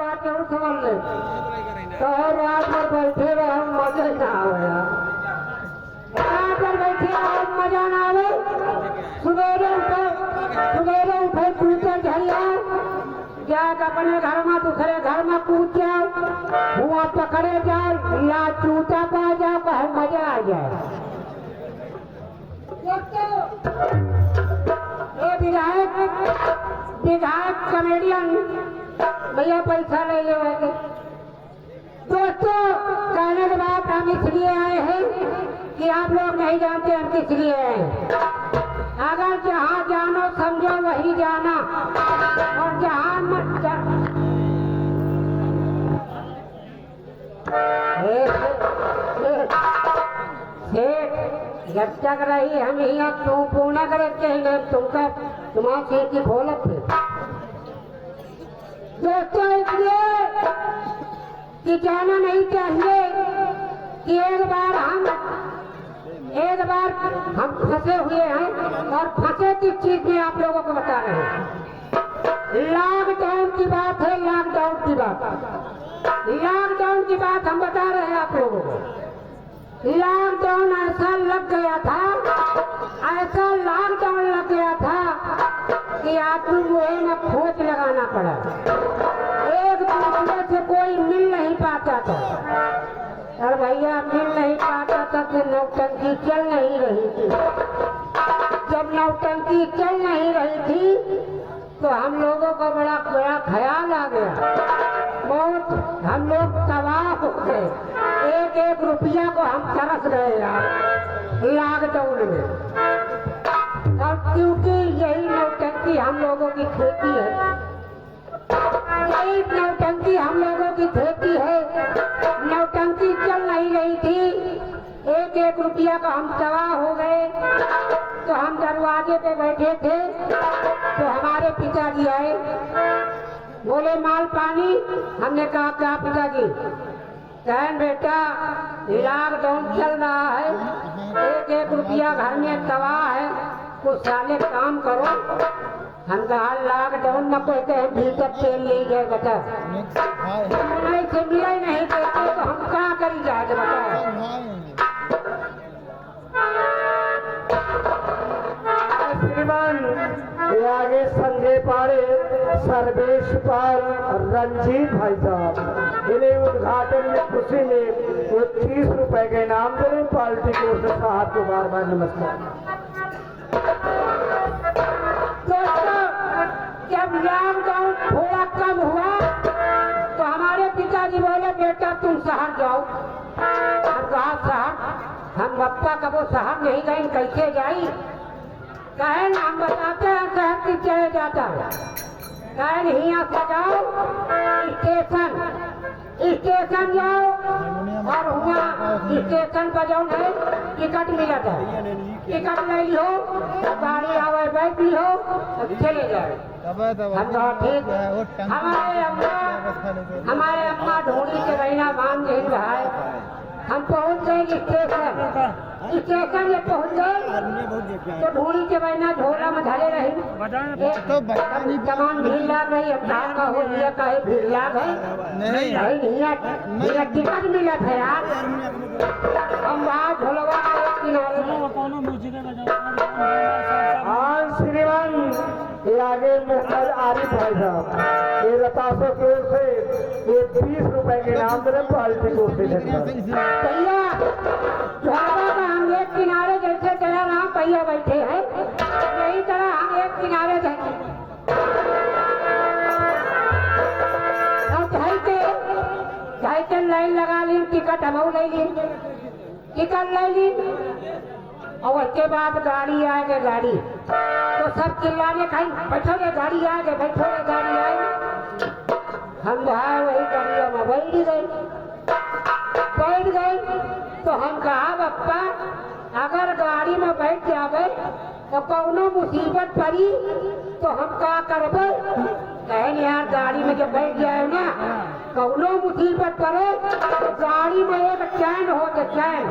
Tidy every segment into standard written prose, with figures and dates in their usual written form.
बात जरूर समझ ले। तो रात में बैठे रहे हम मजा ही ना आवे यार। रात पर बैठे रहे मजा ना आवे। सवेरे उठे कूदकर झरिया जाकर अपने घर में दूसरे घर में कूद जाओ, हुआ पकड़े जाओ या चूता पा जाओ, कहे मजा आ जाए। ये विधायक कॉमेडियन भैया पैसा ले जाएंगे। दोस्तों कहने के बाद हम इसलिए आए हैं कि आप लोग नहीं जानते हम किस लिए आए हैं। अगर जहाँ जानो समझो वही जाना, और जहाँ मत जब तक रही हम यहाँ तुम पूना करे कहेंगे तुमका तुम्हारा सेठ की खोलत थे। दोस्तों इसलिए कि जाना नहीं चाहिए कि एक बार हम फंसे हुए हैं, और फंसे किस चीज में आप लोगों को बता रहे हैं। लॉकडाउन की बात है, लॉकडाउन की बात हम बता रहे हैं आप लोगों को। लॉकडाउन ऐसा लग गया था, ऐसा लॉकडाउन लग गया था कि आदमी मुहे में खोज लगाना पड़ा। एक दूसरे से कोई मिल नहीं पाता था। और भैया मिल नहीं पाता था तो नौटंकी चल नहीं रही थी। जब नौटंकी चल नहीं रही थी तो हम लोगों को बड़ा बड़ा ख्याल आ गया। बहुत हम लोग तबाह हो गए। एक एक रुपया को हम तरस गए यार लॉकडाउन में। और क्योंकि यही नौटंकी हम लोगों की खेती है, यही नौटंकी हम लोगों की खेती है। नौटंकी चल नहीं रही थी, एक एक रुपया का हम तबाह हो गए। तो हम दरवाजे पे बैठे थे तो हमारे पिताजी आए, बोले माल पानी। हमने कहा क्या पिताजी? कहें बेटा लॉकडाउन चल रहा है, एक एक रुपया घर में तबाह है, कुछ साले काम करो। हम कहा लॉकडाउन में कोई कहे भीतर तेल ले गए बता, नहीं से मिला ही नहीं देते तो हम कहाँ करी जाए बता। श्रीमान ये आगे संजय पारे, सर्वेश पाल, रंजीत भाई साहब, इन्हें उद्घाटन में खुशी में 30 रुपए के इनाम दे रहे पार्टी की ओर से। साहब को बार बार नमस्कार। दोस्तों जब लॉकडाउन थोड़ा कम हुआ तो हमारे पिताजी बोले बेटा तुम शहर जाओ। हम कहा शहर? हम बप्पा कबो शहर नहीं गए, कैसे जाई? कहे ना हम बताते हैं शहर की चले जाता है। कहे नहीं यहाँ से जाओ स्टेशन जाओ, और वहाँ स्टेशन पर जाओ नहीं टिकट मिला था, टिकट ले लो, गाड़ी आवे बैठ लो, चले जाए। हम कहा ठीक। हमारे अम्मा ढूंढी के बहना मान गई भाई। हम पहुँच गए स्टेशन में पहुँच गए तो ढूंढी के बहना झोला में धरे रही। तमाम भीड़ लाग रही, अब का हो दिया कहे भीड़ लाग है नहीं टिकट मिला था यार। हम वहाँ झोलवा श्रीमान ये आगे मोहम्मद आरिफ भाई साहब, ये रतासों की ओर से ये 20 रुपए के नाम दे पार्टी की ओर से। भैया झोलवा का हम एक किनारे जैसे चला रहा भैया बैठे हैं, यही तरह हम एक किनारे थे। ढाई लाइन लगा ली, टिकट हम ले ली, टिकट ले ली। और उसके बाद गाड़ी आ गई, गाड़ी तो सब चिल्लाने खाई बैठोगे गाड़ी आ गए, बैठोगे गाड़ी आए। हम भाई वही गाड़ियों में बैठ गए। तो हम कहा बप्पा अगर गाड़ी में बैठ जावे तो कौनो मुसीबत पड़ी तो हम क्या करबे? कहे यार गाड़ी में जब बैठ जाए ना कौनो मुसीबत पड़े तो गाड़ी में एक चैन हो तो चैन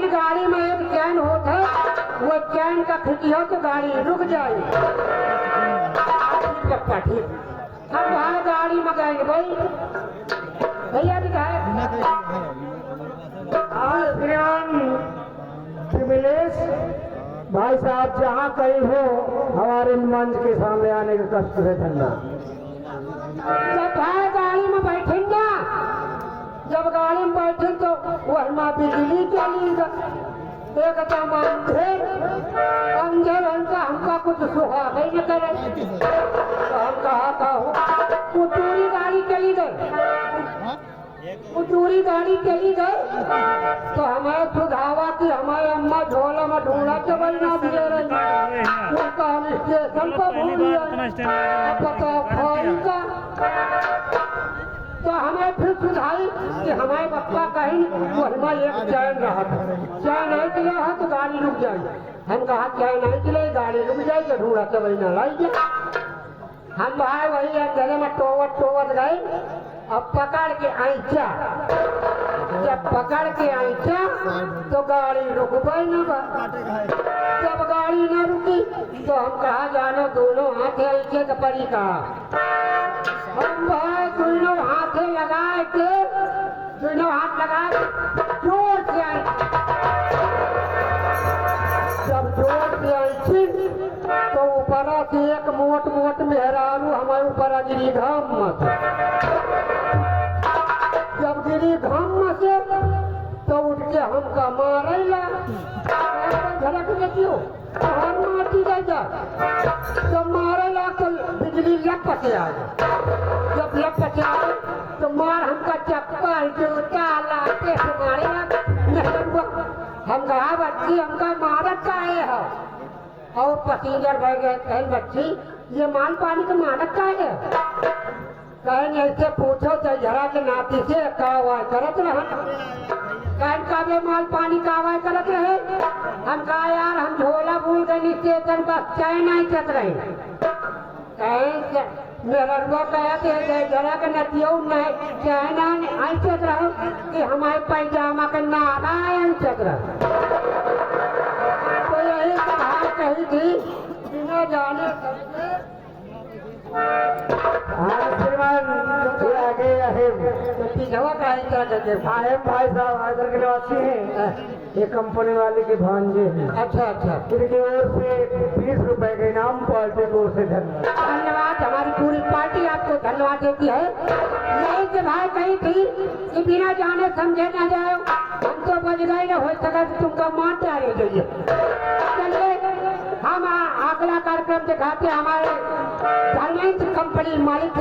गाड़ी में एक चैन होता है, वो चैन का खिंची हो तो गाड़ी रुक जाए। ठीक हम वहाँ गाड़ी गाड़ी में गए भाई भैया दिखाए श्रीमान शिवलेश भाई साहब जहाँ कहीं हो हमारे मंच के सामने आने का कष्ट है धन्ना। जब भाई गाड़ी में बैठेंगे जब गाड़ी में बैठे तो वहाँ बिजली चली एकदम अंधेर अंधेर हमका कुछ सुहाग ही न करे तो हम कहा कुटूरी गाड़ी चली गई कुटूरी गाड़ी चली गई तो हमें सुधावा की हमारे अम्मा झोला में ढूंढा के बलना भी ले रही उनका हम स्टेशन पर भूल गए बताओ भाई का तो हमें फिर सुधाई कि हमारे पप्पा कहीं वो हमारे एक चैन रहा था चैन नहीं चले है तो गाड़ी रुक जाए हम कहा चैन नहीं चले गाड़ी रुक जाएगी ढूंढा के वही न लाई हम भाई वही एक जगह में टोवत गए अब पकड़ के आईचा जब पकड़ के आईचा तो गाड़ी रुक गई न जब गाड़ी न रुकी तो हम कहा जानो दोनों हाथ आईचे तो परी कहा हम भाई दोनों हाथ लगा के दोनों हाथ लगा जोर से आई जब जोर से आई तो ऊपर से एक मोट मेहरारू हमारे ऊपर गिरी घाम मत जब गिरी घाम से तो उठ के हमका मारेला झलक देती हो मारती जा जब मारेला तो बिजली लपक आ जब लपक आ तो मार हमका चप्पल जूता लाके से मारेला हम कहा बच्ची हमका मारत का है और पसीजर बह गए कहीं बच्ची ये माल पानी का मानक का है कहीं ऐसे पूछो तो जरा के नाती से कावाय करत रहे कहीं का भी माल पानी कावाय करत रहे हम कहा यार हम झोला भूल गए नीचे बस चाय नहीं चत रहे कहीं मेरा रुआ कहते जरा के नतियों नहीं चाय ना आई चत रहे कि हमारे पैजामा के नाला आई चत रहे तो यही कहा कही थी बिना जाने श्रीमान आगे भाई साहब आदर के निवासी हैं ये कंपनी वाले के भांजे हैं। अच्छा इनकी ओर से 20 रुपए के इनाम पार्टी की ओर से धन्यवाद हमारी पूरी पार्टी आपको धन्यवाद देती है यही कि भाई कही थी कि बिना जाने समझे न जाओ हम तो बज गए न हो सका तुमका मार डाले जाइए चलिए हम अगला कार्यक्रम दिखाते हमारे धर्मेंद्र कंपनी मालिक